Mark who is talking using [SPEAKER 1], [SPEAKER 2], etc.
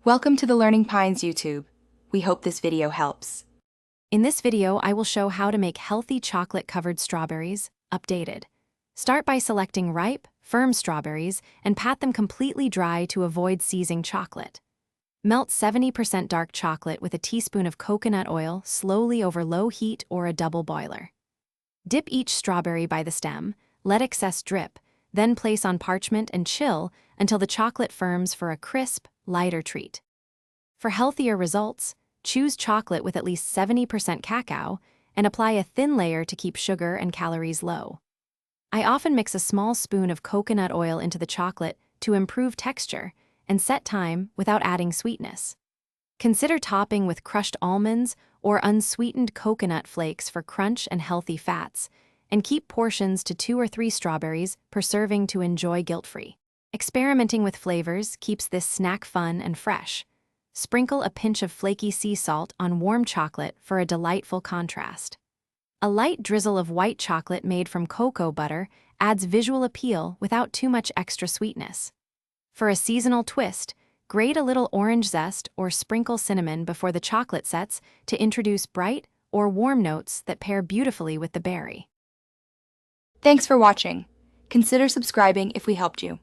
[SPEAKER 1] Welcome to the Learning Pines YouTube. We hope this video helps.
[SPEAKER 2] In this video, I will show how to make healthy chocolate-covered strawberries, updated. Start by selecting ripe, firm strawberries and pat them completely dry to avoid seizing chocolate. Melt 70% dark chocolate with a teaspoon of coconut oil slowly over low heat or a double boiler. Dip each strawberry by the stem, let excess drip, then place on parchment and chill until the chocolate firms for a crisp, lighter treat. For healthier results, choose chocolate with at least 70% cacao and apply a thin layer to keep sugar and calories low. I often mix a small spoon of coconut oil into the chocolate to improve texture and set time without adding sweetness. Consider topping with crushed almonds or unsweetened coconut flakes for crunch and healthy fats, and keep portions to 2 or 3 strawberries per serving to enjoy guilt-free. Experimenting with flavors keeps this snack fun and fresh. Sprinkle a pinch of flaky sea salt on warm chocolate for a delightful contrast. A light drizzle of white chocolate made from cocoa butter adds visual appeal without too much extra sweetness. For a seasonal twist, grate a little orange zest or sprinkle cinnamon before the chocolate sets to introduce bright or warm notes that pair beautifully with the berry.
[SPEAKER 1] Thanks for watching. Consider subscribing if we helped you.